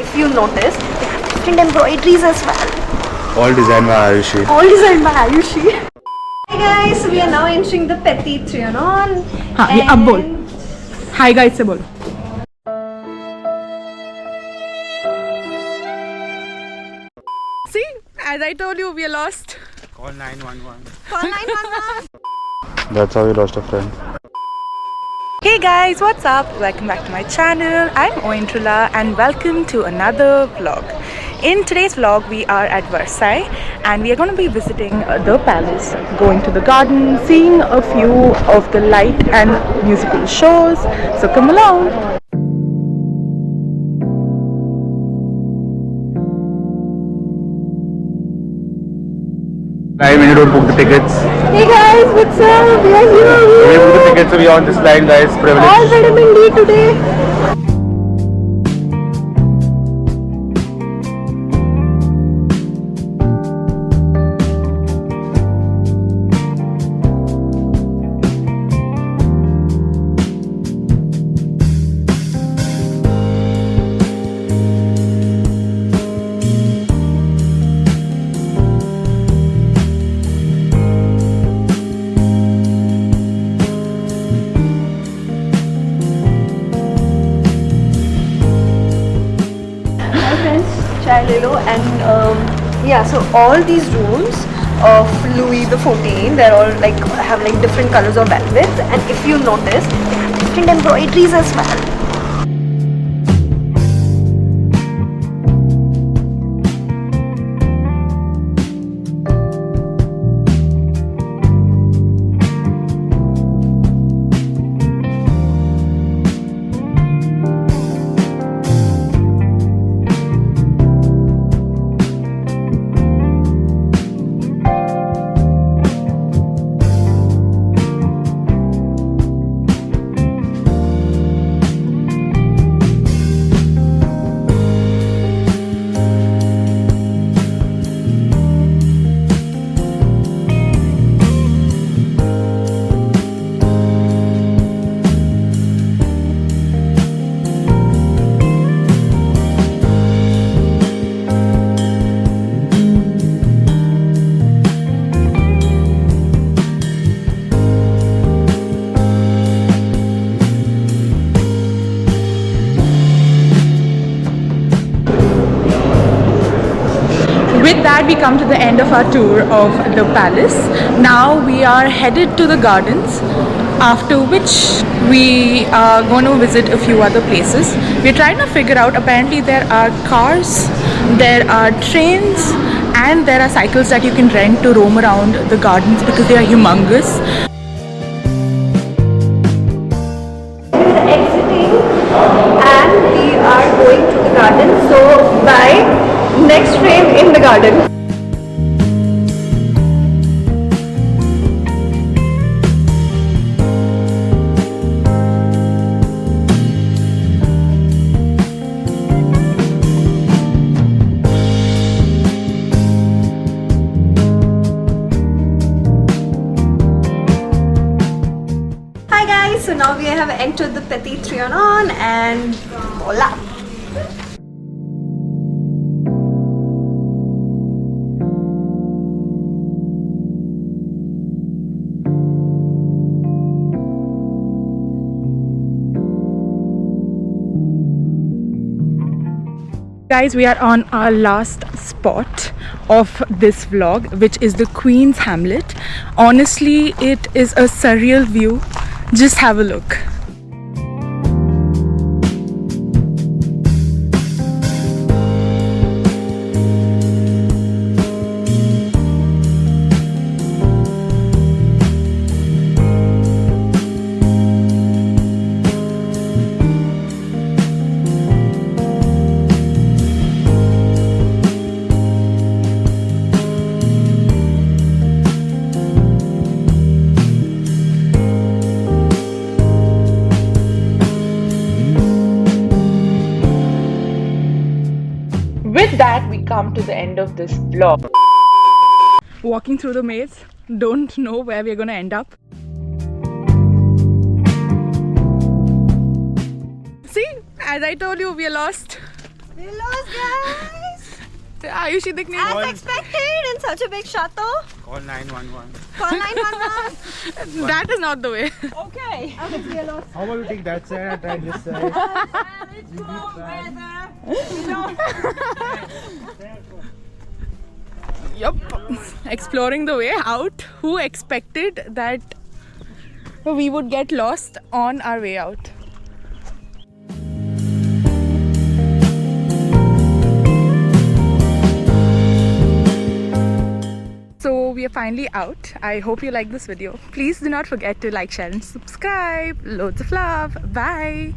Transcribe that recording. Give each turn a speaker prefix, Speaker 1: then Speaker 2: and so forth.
Speaker 1: If you notice, they have different embroideries as well.
Speaker 2: All designed by Ayushi.
Speaker 1: All designed by Ayushi. Hi guys, we are now entering the Petit Trianon.
Speaker 3: हाँ ये अब बोल. Hi guys से बोल. See, as I told you, we are lost.
Speaker 2: Call 911.
Speaker 1: Call 911.
Speaker 2: That's how we lost a friend.
Speaker 3: Hey guys, what's up? Welcome back to my channel. I'm Ointrula and welcome to another vlog. In today's vlog, we are at Versailles and we are going to be visiting the palace, going to the garden, seeing a few of the light and musical shows. So come along.
Speaker 2: 5 minutes, don't book the tickets.
Speaker 1: Hey guys, what's up? We are here.
Speaker 2: We book the tickets, so we are on this line, guys. Privilege.
Speaker 1: All vitamin D today. And yeah, so all these rooms of Louis XIV, they're all like have like different colors of velvet, and if you notice, they have different embroideries as well.
Speaker 3: With that, we come to the end of our tour of the palace. Now we are headed to the gardens, after which we are going to visit a few other places. We're trying to figure out, apparently there are cars, there are trains, and there are cycles that you can rent to roam around the gardens because they are humongous.
Speaker 1: We're exiting and we are going to the garden, so bye. Next frame in the garden. Hi guys, so now we have entered the Petit Trianon and voila!
Speaker 3: Guys, we are on our last spot of this vlog, which is the Queen's Hamlet. Honestly, it is a surreal view. Just have a look. With that, we come to the end of this vlog. Walking through the maze, don't know where we're gonna end up. See, as I told you, we are lost.
Speaker 1: We lost, guys.
Speaker 3: Ayushi दिखने
Speaker 1: As expected in such a big chateau.
Speaker 2: Call 911.
Speaker 1: Call 911.
Speaker 3: That is not the way.
Speaker 1: Okay, we lost.
Speaker 2: How about you take that side and try this side?
Speaker 3: Yup. Exploring the way out. Who expected that we would get lost on our way out? So we are finally out. I hope you like this video. Please do not forget to like, share and subscribe. Loads of love. Bye.